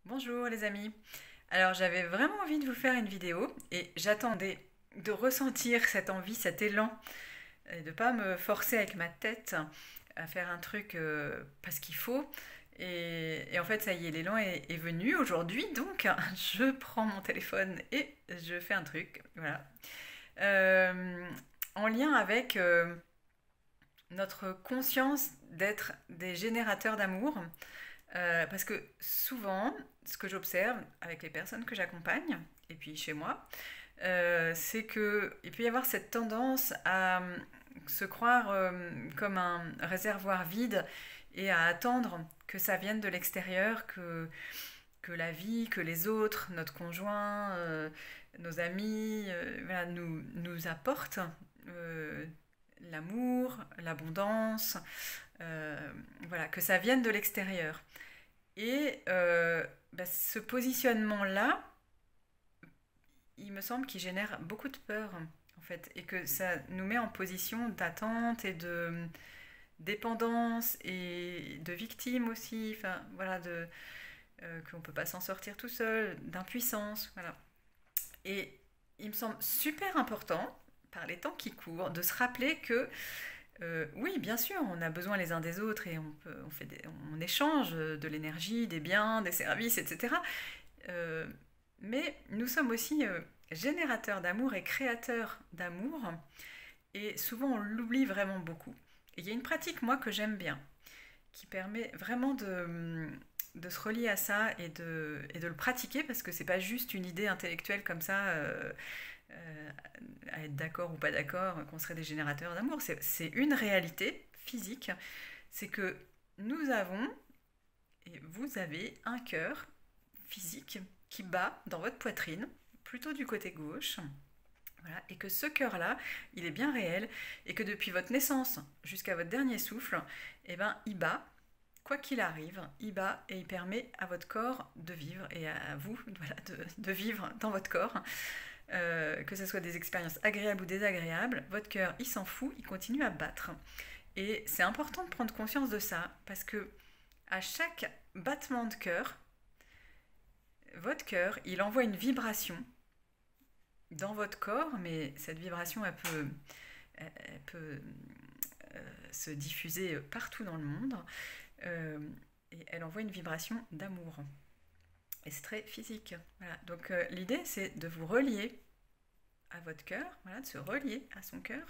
Bonjour les amis. Alors j'avais vraiment envie de vous faire une vidéo et j'attendais de ressentir cette envie, cet élan et de pas me forcer avec ma tête à faire un truc parce qu'il faut. Et en fait ça y est, l'élan est venu aujourd'hui donc je prends mon téléphone et je fais un truc. Voilà. Euh, En lien avec notre conscience d'être des générateurs d'amour. Parce que souvent, ce que j'observe avec les personnes que j'accompagne, et puis chez moi, c'est qu'il peut y avoir cette tendance à se croire comme un réservoir vide et à attendre que ça vienne de l'extérieur, que la vie, que les autres, notre conjoint, nos amis, voilà, nous apportent l'amour, l'abondance, voilà, que ça vienne de l'extérieur. Et ce positionnement-là, il me semble qu'il génère beaucoup de peur, en fait, et que ça nous met en position d'attente et de dépendance et de victime aussi, enfin voilà, qu'on ne peut pas s'en sortir tout seul, d'impuissance, voilà. Et il me semble super important, par les temps qui courent, de se rappeler que oui, bien sûr, on a besoin les uns des autres et on échange de l'énergie, des biens, des services, etc. Euh, mais nous sommes aussi générateurs d'amour et créateurs d'amour. Et souvent, on l'oublie vraiment beaucoup. Et il y a une pratique, moi, que j'aime bien, qui permet vraiment de se relier à ça et de le pratiquer, parce que c'est pas juste une idée intellectuelle comme ça, euh, à être d'accord ou pas d'accord, qu'on serait des générateurs d'amour. C'est une réalité physique. C'est que nous avons, et vous avez, un cœur physique qui bat dans votre poitrine, plutôt du côté gauche. Voilà, et que ce cœur-là, il est bien réel, et que depuis votre naissance jusqu'à votre dernier souffle, eh ben, il bat, quoi qu'il arrive, il bat et il permet à votre corps de vivre et à vous voilà, de vivre dans votre corps. Que ce soit des expériences agréables ou désagréables, votre cœur, il s'en fout, il continue à battre. Et c'est important de prendre conscience de ça, parce que à chaque battement de cœur, votre cœur, il envoie une vibration dans votre corps, mais cette vibration, elle peut se diffuser partout dans le monde, euh, et elle envoie une vibration d'amour. Et c'est très physique. Voilà. Donc l'idée, c'est de vous relier à votre cœur, voilà, de se relier à son cœur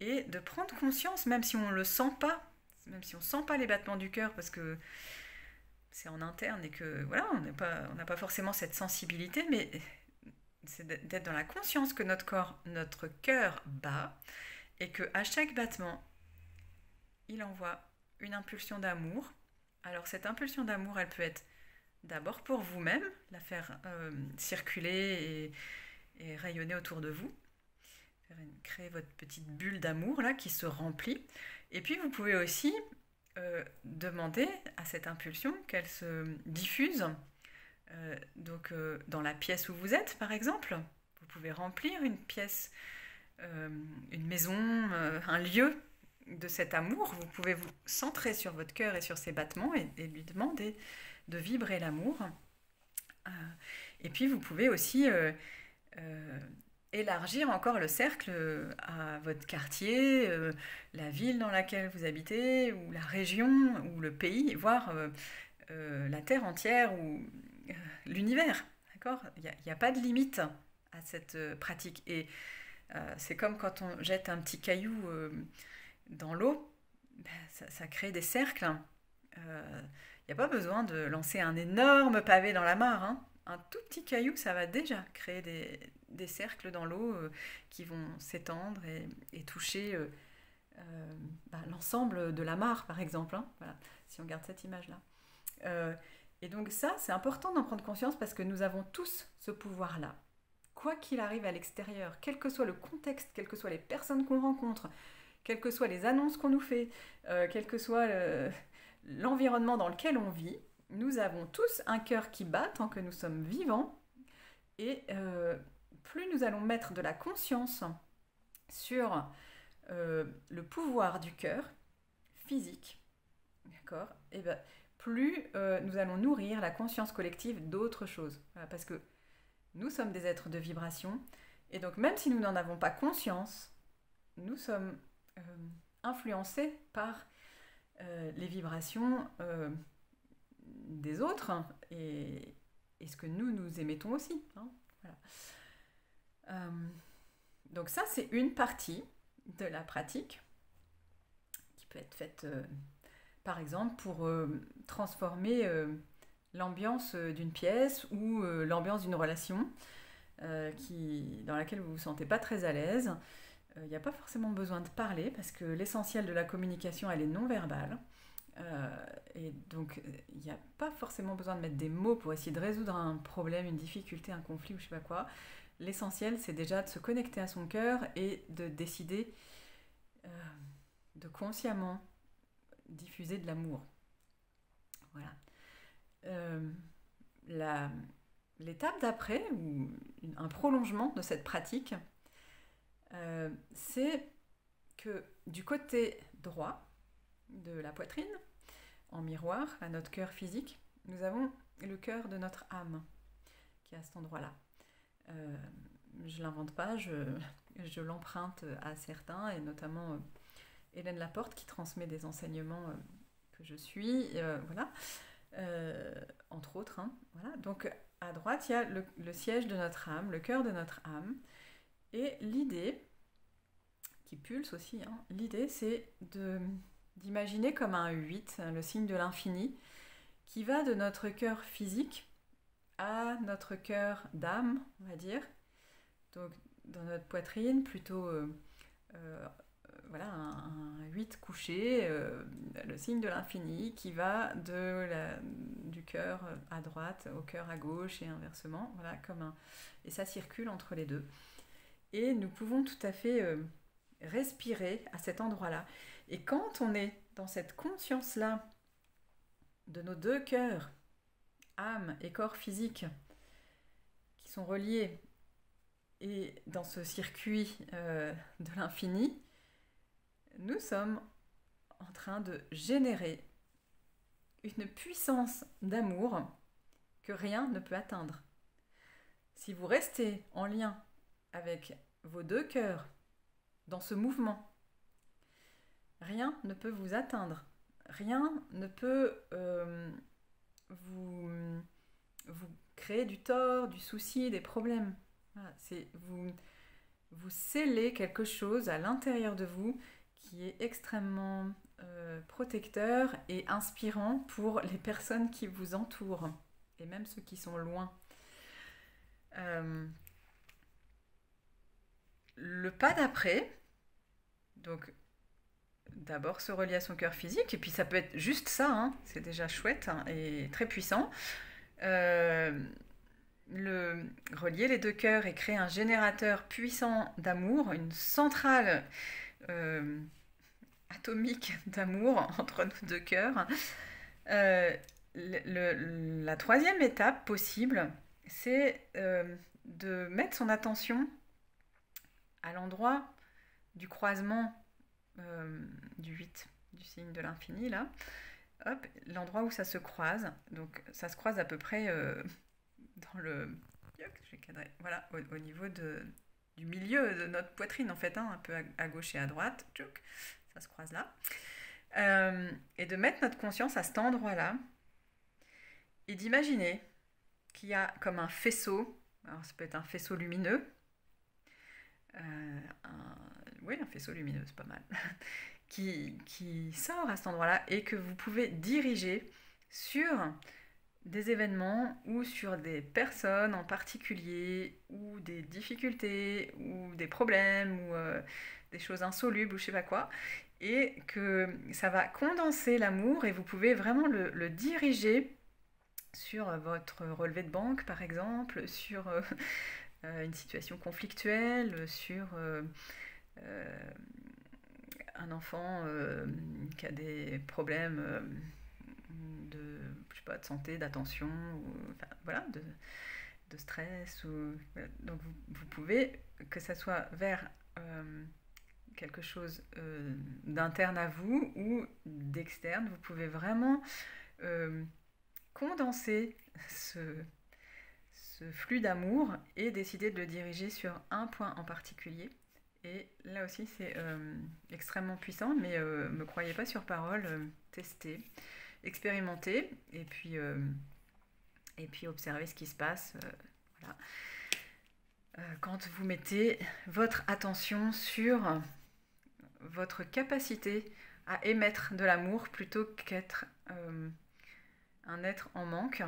et de prendre conscience, même si on ne le sent pas, même si on ne sent pas les battements du cœur parce que c'est en interne et que voilà, on n'a pas forcément cette sensibilité, mais c'est d'être dans la conscience que notre cœur bat et que à chaque battement, il envoie une impulsion d'amour. Alors cette impulsion d'amour, elle peut être d'abord pour vous-même, la faire circuler et rayonner autour de vous, créer votre petite bulle d'amour là qui se remplit. Et puis vous pouvez aussi demander à cette impulsion qu'elle se diffuse dans la pièce où vous êtes, par exemple. Vous pouvez remplir une pièce, une maison, un lieu de cet amour. Vous pouvez vous centrer sur votre cœur et sur ses battements et lui demander de vibrer l'amour. Euh, et puis vous pouvez aussi euh, élargir encore le cercle à votre quartier, la ville dans laquelle vous habitez, ou la région, ou le pays, voire la terre entière, ou l'univers. D'accord. Il n'y a pas de limite à cette pratique. Et c'est comme quand on jette un petit caillou dans l'eau, ben, ça crée des cercles. Il n'y a pas besoin de lancer un énorme pavé dans la mare, hein. Un tout petit caillou, ça va déjà créer des cercles dans l'eau qui vont s'étendre et toucher l'ensemble de la mare, par exemple, hein. Voilà, si on garde cette image-là. Euh, et donc ça, c'est important d'en prendre conscience parce que nous avons tous ce pouvoir-là. Quoi qu'il arrive à l'extérieur, quel que soit le contexte, quelles que soient les personnes qu'on rencontre, quelles que soient les annonces qu'on nous fait, quel que soit l'environnement dans lequel on vit, nous avons tous un cœur qui bat tant que nous sommes vivants. Et plus nous allons mettre de la conscience sur le pouvoir du cœur physique, d'accord, et ben, plus nous allons nourrir la conscience collective d'autres choses. Voilà, parce que nous sommes des êtres de vibration, et donc même si nous n'en avons pas conscience, nous sommes influencés par les vibrations des autres, et ce que nous émettons aussi. Hein. Voilà. Donc ça, c'est une partie de la pratique qui peut être faite, par exemple, pour transformer l'ambiance d'une pièce ou l'ambiance d'une relation dans laquelle vous ne vous sentez pas très à l'aise. Il n'y a pas forcément besoin de parler parce que l'essentiel de la communication, elle est non verbale. Et donc, il n'y a pas forcément besoin de mettre des mots pour essayer de résoudre un problème, une difficulté, un conflit ou je sais pas quoi. L'essentiel, c'est déjà de se connecter à son cœur et de décider de consciemment diffuser de l'amour. Voilà. L'étape d'après, ou un prolongement de cette pratique, c'est que du côté droit de la poitrine, en miroir à notre cœur physique, nous avons le cœur de notre âme qui est à cet endroit-là. Je ne l'invente pas, je l'emprunte à certains, et notamment Hélène Laporte qui transmet des enseignements que je suis, voilà, entre autres. Hein, voilà. Donc à droite, il y a le siège de notre âme, le cœur de notre âme, et l'idée, qui pulse aussi, hein, l'idée c'est d'imaginer comme un 8, le signe de l'infini, qui va de notre cœur physique à notre cœur d'âme, on va dire. Donc dans notre poitrine, plutôt voilà, un 8 couché, le signe de l'infini, qui va du cœur à droite au cœur à gauche et inversement, voilà, et ça circule entre les deux. Et nous pouvons tout à fait respirer à cet endroit-là. Et quand on est dans cette conscience-là de nos deux cœurs, âme et corps physique, qui sont reliés, et dans ce circuit de l'infini, nous sommes en train de générer une puissance d'amour que rien ne peut atteindre. Si vous restez en lien avec vos deux cœurs dans ce mouvement, rien ne peut vous atteindre. Rien ne peut vous créer du tort, du souci, des problèmes. Voilà, vous scellez quelque chose à l'intérieur de vous qui est extrêmement protecteur et inspirant pour les personnes qui vous entourent, et même ceux qui sont loin. Le pas d'après, donc d'abord se relier à son cœur physique, et puis ça peut être juste ça, hein, c'est déjà chouette, hein, et très puissant. Relier les deux cœurs et créer un générateur puissant d'amour, une centrale atomique d'amour entre nos deux cœurs. La troisième étape possible, c'est de mettre son attention à l'endroit du croisement du 8, du signe de l'infini, là. Hop, l'endroit où ça se croise. Donc ça se croise à peu près dans le... Je vais cadrer. Voilà, au niveau du milieu de notre poitrine, en fait, hein, un peu à gauche et à droite. Ça se croise là. Et de mettre notre conscience à cet endroit-là et d'imaginer qu'il y a comme un faisceau. Alors ça peut être un faisceau lumineux. Oui, un faisceau lumineux, c'est pas mal. qui sort à cet endroit-là et que vous pouvez diriger sur des événements ou sur des personnes en particulier, ou des difficultés, ou des problèmes, ou des choses insolubles, ou je sais pas quoi, et que ça va condenser l'amour, et vous pouvez vraiment le diriger sur votre relevé de banque, par exemple, sur une situation conflictuelle, sur un enfant qui a des problèmes je sais pas, de santé, d'attention, enfin, voilà, de stress. Donc vous pouvez, que ça soit vers quelque chose d'interne à vous ou d'externe, vous pouvez vraiment euh, condenser ce flux d'amour et décider de le diriger sur un point en particulier. Et là aussi, c'est extrêmement puissant, mais me croyez pas sur parole, testez, expérimentez, et puis observez ce qui se passe. Voilà. Quand vous mettez votre attention sur votre capacité à émettre de l'amour plutôt qu'être un être en manque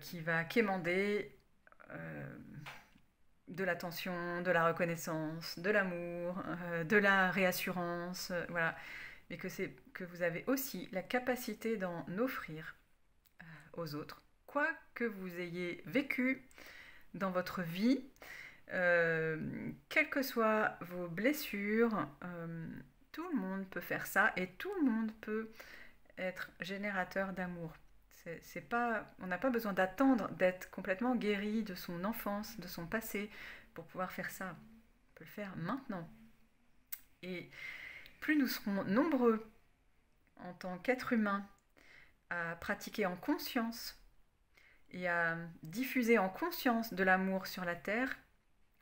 qui va quémander de l'attention, de la reconnaissance, de l'amour, de la réassurance, voilà. Mais que vous avez aussi la capacité d'en offrir aux autres, quoi que vous ayez vécu dans votre vie, quelles que soient vos blessures, tout le monde peut faire ça et tout le monde peut être générateur d'amour. C'est pas, on n'a pas besoin d'attendre d'être complètement guéri de son enfance, de son passé, pour pouvoir faire ça. On peut le faire maintenant. Et plus nous serons nombreux en tant qu'êtres humains à pratiquer en conscience et à diffuser en conscience de l'amour sur la Terre,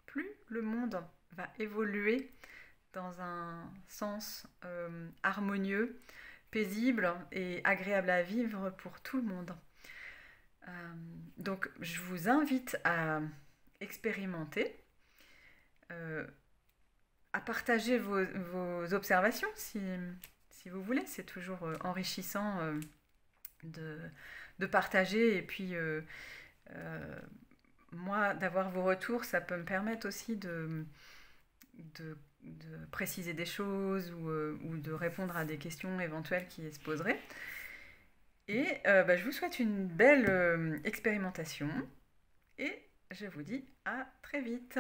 plus le monde va évoluer dans un sens harmonieux, paisible et agréable à vivre pour tout le monde. Donc je vous invite à expérimenter, à partager vos observations si vous voulez. C'est toujours enrichissant de partager, et puis moi d'avoir vos retours, ça peut me permettre aussi de préciser des choses ou de répondre à des questions éventuelles qui se poseraient. Et je vous souhaite une belle expérimentation et je vous dis à très vite.